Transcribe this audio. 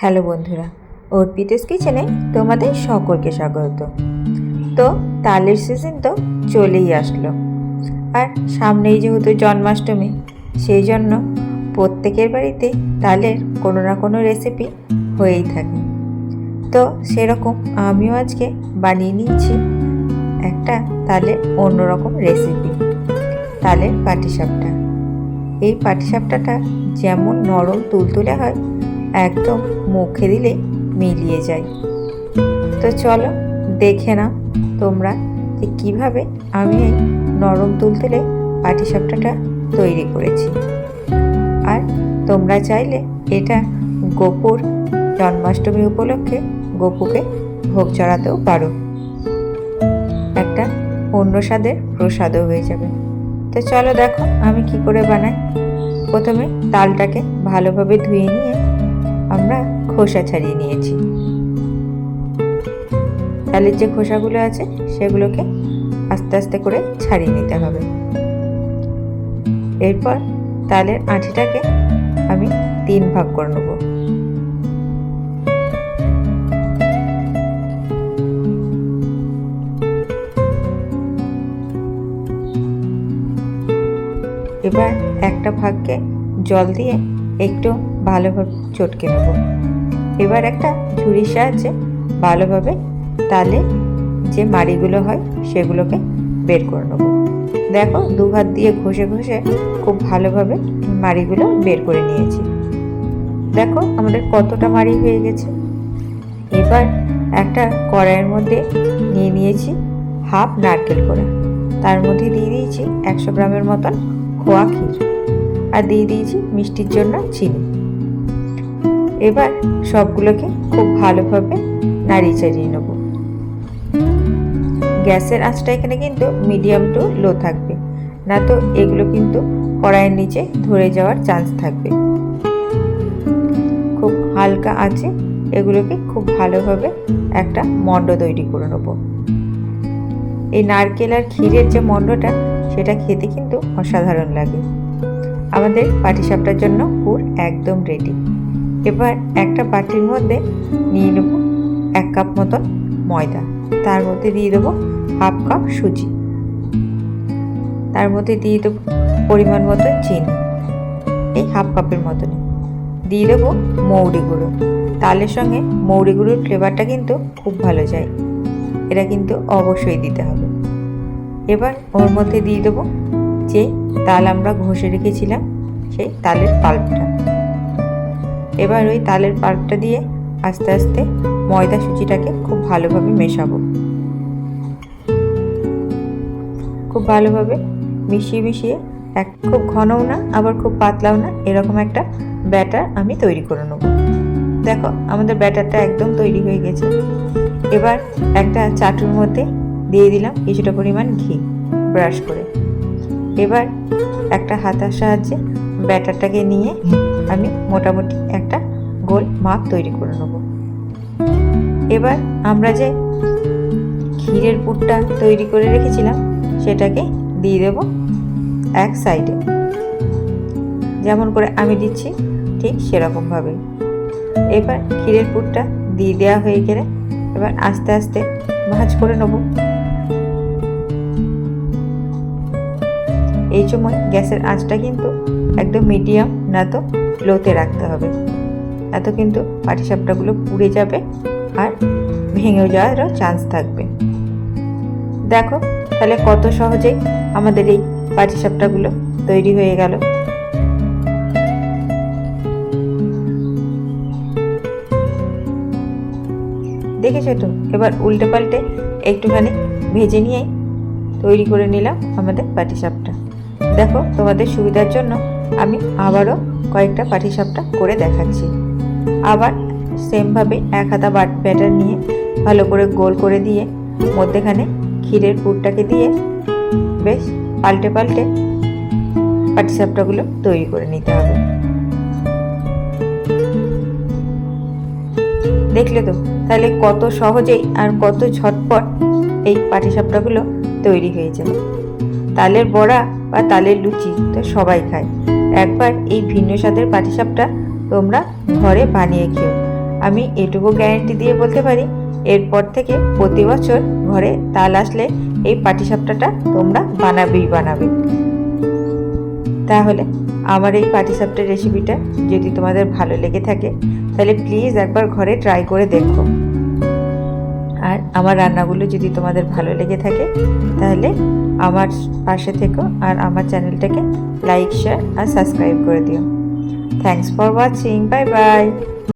Hello বন্ধুরা, অর্পিতাস কিচেনে তোমাদের সকলকে স্বাগত। তো তালের সিজন তো চলেই আসলো, আর সামনেই যেহেতু জন্মাষ্টমী, সেই জন্য প্রত্যেকের বাড়িতে তালের কোনো না কোনো রেসিপি হয়েই থাকে। তো সেরকম আমিও আজকে বানিয়ে নিয়েছি একটা তালের অন্যরকম রেসিপি, তালের পাটিসাপটা। এই পাটিসাপটাটা যেমন নরম তুলতুলে হয়, একদম মুখে দিলে মিলিয়ে যায়। তো চলো দেখে নাও তোমরা যে কীভাবে আমি এই নরম তুলতুলে পাটিসাপটাটা তৈরি করেছি। আর তোমরা চাইলে এটা গোপুর জন্মাষ্টমী উপলক্ষে গোপুকে ভোগ চড়াতেও পারো, একটা অন্য স্বাদের প্রসাদও হয়ে যাবে। তো চলো দেখো আমি কি করে বানাই। প্রথমে তালটাকে ভালোভাবে ধুয়ে নিয়ে আমরা খোসা ছাড়িয়ে নিয়েছি। তালের যে খোসাগুলো আছে সেগুলোকে আস্তে আস্তে করে ছাড়িয়ে নিতে হবে। এরপর তালের আঁটিটাকে আমি 3 ভাগ করে নেব। এবার একটা ভাগকে জল দিয়ে একটু ভালোভাবে চটকে নেব। এবার একটা ঝুড়ির সাহায্যে ভালোভাবে তালে যে মাড়িগুলো হয় সেগুলোকে বের করে নেব। দেখো 2 হাত দিয়ে ঘষে ঘষে খুব ভালোভাবে মাড়িগুলো বের করে নিয়েছি। দেখো আমাদের কতটা মাড়ি হয়ে গেছে। এবার একটা কড়াইয়ের মধ্যে নিয়ে নিয়েছি হাফ নারকেল কোড়া, তার মধ্যে দিয়ে দিয়েছি 100 গ্রামের মতন খোয়া ক্ষীর, আর দিয়ে দিয়েছি মিষ্টির জন্য চিনি। এবার সবগুলোকে খুব ভালোভাবে নাড়িয়ে চাড়িয়ে নেব। গ্যাসের আঁচটা এখানে কিন্তু মিডিয়াম টু লো থাকবে, না তো এগুলো কিন্তু কড়াইয়ের নিচে ধরে যাওয়ার চান্স থাকবে। খুব হালকা আঁচে এগুলোকে খুব ভালোভাবে একটা মণ্ড তৈরি করে নেব। এই নারকেল আর ক্ষীরের যে মণ্ডটা, সেটা খেতে কিন্তু অসাধারণ লাগে। আমাদের পাটিসাপটার জন্য পুর একদম রেডি। এবার একটা বাটির মধ্যে নিয়ে নেব 1 কাপ মতন ময়দা, তার মধ্যে দিয়ে দেবো হাফ কাপ সুজি, তার মধ্যে দিয়ে দেবো পরিমাণ মতো চিনি, এই হাফ কাপের মতনই দিয়ে দেবো মৌরি গুঁড়ো। তালের সঙ্গে মৌরি গুঁড়োর ফ্লেভারটা কিন্তু খুব ভালো যায়, এটা কিন্তু অবশ্যই দিতে হবে। এবার ওর মধ্যে দিয়ে দেবো যে তাল আমরা ঘষে রেখেছিলাম সেই তালের পাল্পটা। এবার ওই তালের পাল্পটা দিয়ে আস্তে আস্তে ময়দা সুজিটাকে খুব ভালোভাবে মেশাবো। খুব ভালোভাবে মিশিয়ে মিশিয়ে খুব ঘনও না আবার খুব পাতলাও না, এরকম একটা ব্যাটার আমি তৈরি করে নেব। দেখো আমাদের ব্যাটারটা একদম তৈরি হয়ে গেছে। এবার একটা চাটুর মধ্যে দিয়ে দিলাম কিছুটা পরিমাণ ঘি ব্রাশ করে। এবার একটা হাতার সাহায্যে ব্যাটারটাকে নিয়ে আমি মোটামুটি একটা গোল মাপ তৈরি করে নেব। এবার আমরা যে ক্ষীরের পুরটা তৈরি করে রেখেছিলাম সেটাকে দিয়ে দেব এক সাইডে, যেমন করে আমি দিচ্ছি ঠিক সেরকমভাবে। এবার ক্ষীরের পুরটা দিয়ে দেওয়া হয়ে গেলে এবার আস্তে আস্তে ভাঁজ করে নেব। এই সময় গ্যাসের আঁচটা কিন্তু একদম মিডিয়াম না তো লোতে রাখতে হবে, এত কিন্তু পাটিসাপটাগুলো পুড়ে যাবে আর ভেঙেও যাওয়ারও চান্স থাকবে। দেখো তাহলে কত সহজেই আমাদের এই পাটিসাপটাগুলো তৈরি হয়ে গেল। দেখেছো তো? এবার উল্টে পাল্টে একটুখানি ভেজে নিয়ে তৈরি করে নিলাম আমাদের পাটিসাপটা। দেখো তোমাদের সুবিধার জন্য আমি আবারও কয়েকটা পাটিসাপটা করে দেখাচ্ছি। আবার সেমভাবে 1 হাতা ব্যাটার নিয়ে ভালো করে গোল করে দিয়ে মধ্যেখানে ক্ষীরের পুরটাকে দিয়ে বেশ পাল্টে পাল্টে পাটিসাপটাগুলো তৈরি করে নিতে হবে। দেখলে তো তাহলে কত সহজেই আর কত ঝটপট এই পাটিসাপটাগুলো তৈরি হয়ে যাবে। তালের বড়া বা তালের লুচি তো সবাই খায়, একবার এই ভিন্ন স্বাদের পাটিসাপটা তোমরা ঘরে বানিয়ে খেও। আমি এটুকু গ্যারান্টি দিয়ে বলতে পারি, এরপর থেকে প্রতি বছর ঘরে তাল আসলে এই পাটিসাপটাটা তোমরা বানাবে। তাহলে আমার এই পাটিসাপটার রেসিপিটা যদি তোমাদের ভালো লেগে থাকে তাহলে প্লিজ একবার ঘরে ট্রাই করে দেখো। আর আমার রান্নাগুলো যদি তোমাদের ভালো লেগে থাকে তাহলে আমার পাশে থেকো আর আমার চ্যানেলটাকে লাইক, শেয়ার আর সাবস্ক্রাইব করে দিও। Thanks for watching. Bye bye.